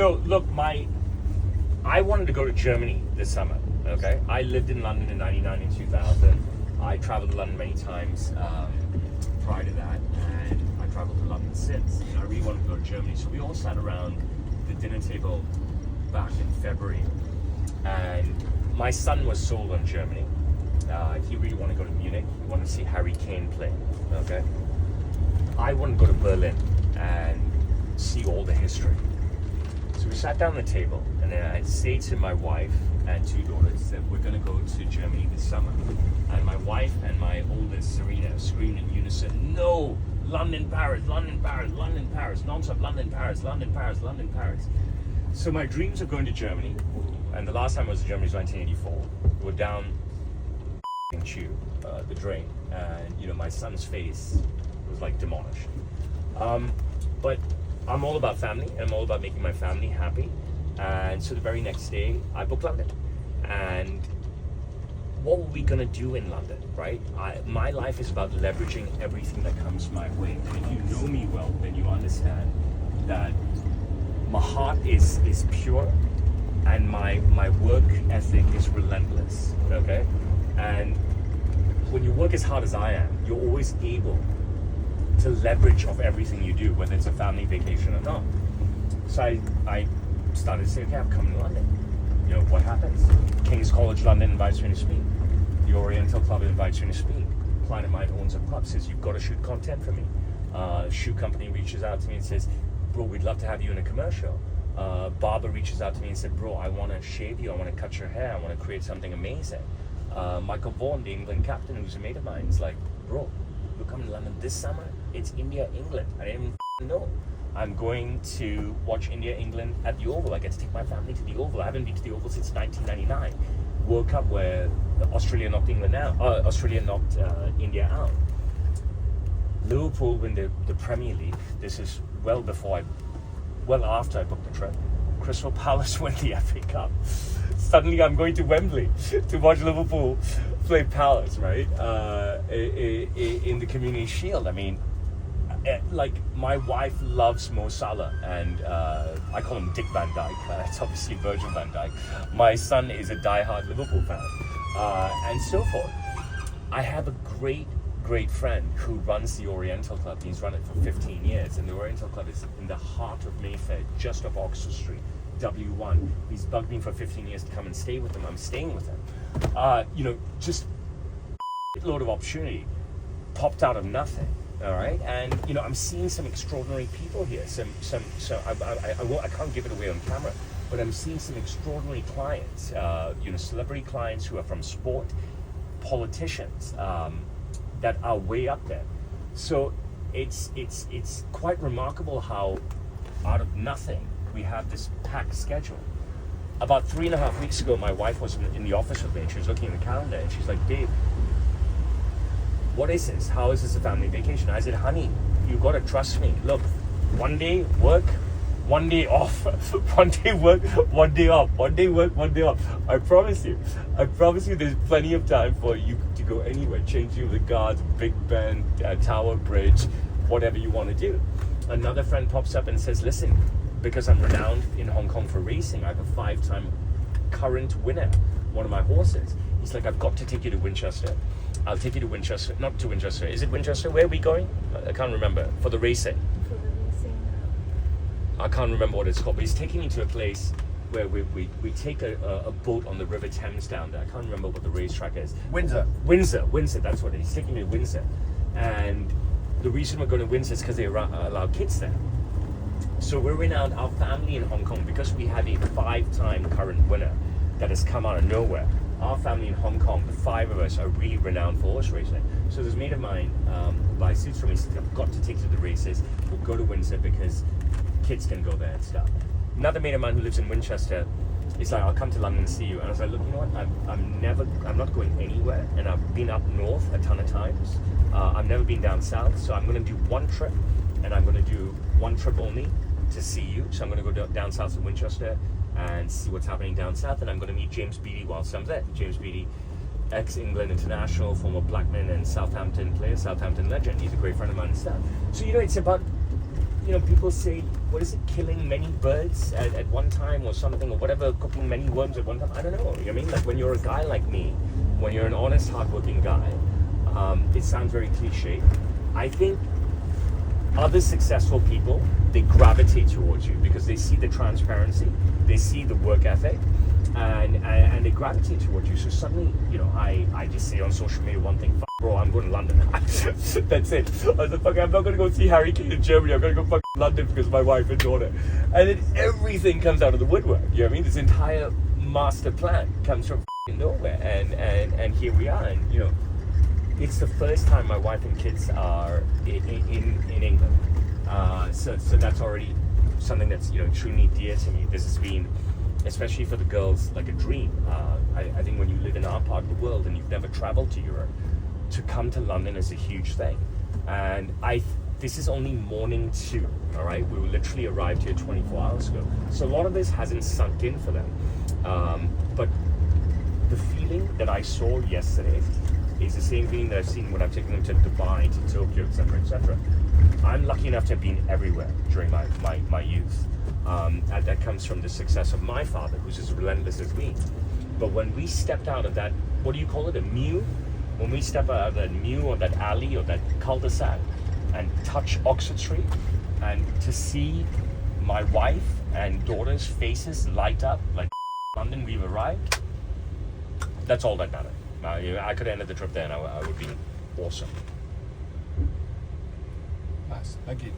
So look, I wanted to go to Germany this summer. Okay, I lived in London in '99 and 2000. I traveled to London many times prior to that, and I traveled to London since. And I really wanted to go to Germany, so we all sat around the dinner table back in February, and my son was sold on Germany. He really wanted to go to Munich. He wanted to see Harry Kane play. Okay, I wanted to go to Berlin and see all the history. So we sat down at the table, and then I said to my wife and two daughters that we're going to go to Germany this summer. And my wife and my oldest, Serena, screamed in unison, "No! London, Paris, London, Paris, London, Paris, non-stop London, Paris, London, Paris, London, Paris." So my dreams of going to Germany, and the last time I was in Germany was 1984, were down tube, the drain, and my son's face was like demolished. But I'm all about family, and I'm all about making my family happy. And so the very next day, I booked London. And what were we gonna do in London, right? My life is about leveraging everything that comes my way. And if you know me well, then you understand that my heart is pure, and my work ethic is relentless. Okay, and when you work as hard as I am, you're always able to leverage of everything you do, whether it's a family vacation or not. So I started to say, okay, I'm coming to London. What happens? King's College London invites me to speak. The Oriental Club invites me to speak. A client of mine owns a pub, says, "You've got to shoot content for me." Shoe company reaches out to me and says, "Bro, we'd love to have you in a commercial." Barber reaches out to me and said, "Bro, I want to shave you. I want to cut your hair. I want to create something amazing." Michael Vaughan, the England captain, who's a mate of mine, is like, "Bro, you're coming to London this summer? It's India, England." I didn't even know. I'm going to watch India, England at the Oval. I get to take my family to the Oval. I haven't been to the Oval since 1999. World Cup where Australia knocked England out. Australia knocked India out. Liverpool win the Premier League. This is well after I booked the trip. Crystal Palace win the FA Cup. Suddenly I'm going to Wembley to watch Liverpool play Palace, right? In the Community Shield. I mean, like, my wife loves Mo Salah, and I call him Dick Van Dyke. It's obviously Virgil van Dijk. My son is a diehard Liverpool fan, and so forth. I have a great friend who runs the Oriental Club. He's run it for 15 years, and the Oriental Club is in the heart of Mayfair, just off Oxford Street, W1. He's bugged me for 15 years to come and stay with him. I'm staying with him. Just a load of opportunity popped out of nothing. All right, and I'm seeing some extraordinary people here. I can't give it away on camera, but I'm seeing some extraordinary clients. Celebrity clients who are from sport, politicians that are way up there. So it's quite remarkable how out of nothing we have this packed schedule. About 3.5 weeks ago, my wife was in the office with me, and she was looking at the calendar, and she's like, "Dave, what is this? How is this a family vacation?" I said, "Honey, you gotta trust me. Look, one day work, one day off. One day work, one day off. One day work, one day off. I promise you there's plenty of time for you to go anywhere. Changing the guards, Big Ben, Tower Bridge, whatever you want to do." Another friend pops up and says, "Listen, because I'm renowned in Hong Kong for racing, I have a 5-time current winner, one of my horses." He's like, "I've got to take you to Winchester. I'll take you to Winchester, not to Winchester. Is it Winchester? Where are we going? I can't remember. For the racing. I can't remember what it's called, but he's taking me to a place where we take a boat on the River Thames down there. I can't remember what the racetrack is. Windsor, that's what it is. He's taking me to Windsor. And the reason we're going to Windsor is because they allow kids there. So we're renowned, our family in Hong Kong, because we have a 5-time current winner that has come out of nowhere. Our family in Hong Kong, the 5 of us, are really renowned for horse racing. So there's a mate of mine who buys suits from me. He said, "I've got to take you to the races. We'll go to Windsor because kids can go there and stuff." Another mate of mine who lives in Winchester is like, "I'll come to London and see you." And I was like, "Look, you know what? I'm not going anywhere. And I've been up north a ton of times. I've never been down south. So I'm going to do one trip, and I'm going to do one trip only to see you. So I'm going to go down south to Winchester and see what's happening down south, and I'm going to meet James Beattie whilst I'm there." James Beattie, ex-England international, former Blackman and Southampton player, Southampton legend. He's a great friend of mine and stuff. So it's about you know, people say, what is it, killing many birds at one time or something, or whatever, cooking many worms at one time. I don't know. You know what I mean? Like when you're a guy like me, when you're an honest, hardworking guy, it sounds very cliche. I think other successful people, they gravitate towards you because they see the transparency, they see the work ethic, and they gravitate towards you. So suddenly, you know, I just say on social media one thing, bro, I'm going to London. That's it. I said, fuck, I'm not going to go see Harry Kane in Germany. I'm going to go fuck London because of my wife and daughter. And then everything comes out of the woodwork. You know what I mean? This entire master plan comes from nowhere. And here we are. And, you know, it's the first time my wife and kids are in England. So that's already something that's, you know, truly dear to me. This has been, especially for the girls, like a dream. I think when you live in our part of the world and you've never traveled to Europe, to come to London is a huge thing. And this is only morning 2, all right? We were literally arrived here 24 hours ago. So a lot of this hasn't sunk in for them. But the feeling that I saw yesterday is the same feeling that I've seen when I've taken them to Dubai, to Tokyo, etc., etc. I'm lucky enough to have been everywhere during my youth. And that comes from the success of my father, who's as relentless as me. But when we stepped out of that, what do you call it, a mew? When we step out of that mew or that alley or that cul-de-sac and touch Oxford Street, and to see my wife and daughter's faces light up like London, we've arrived, that's all that mattered. I could have ended the trip there and I would be awesome. Nice. Thank you.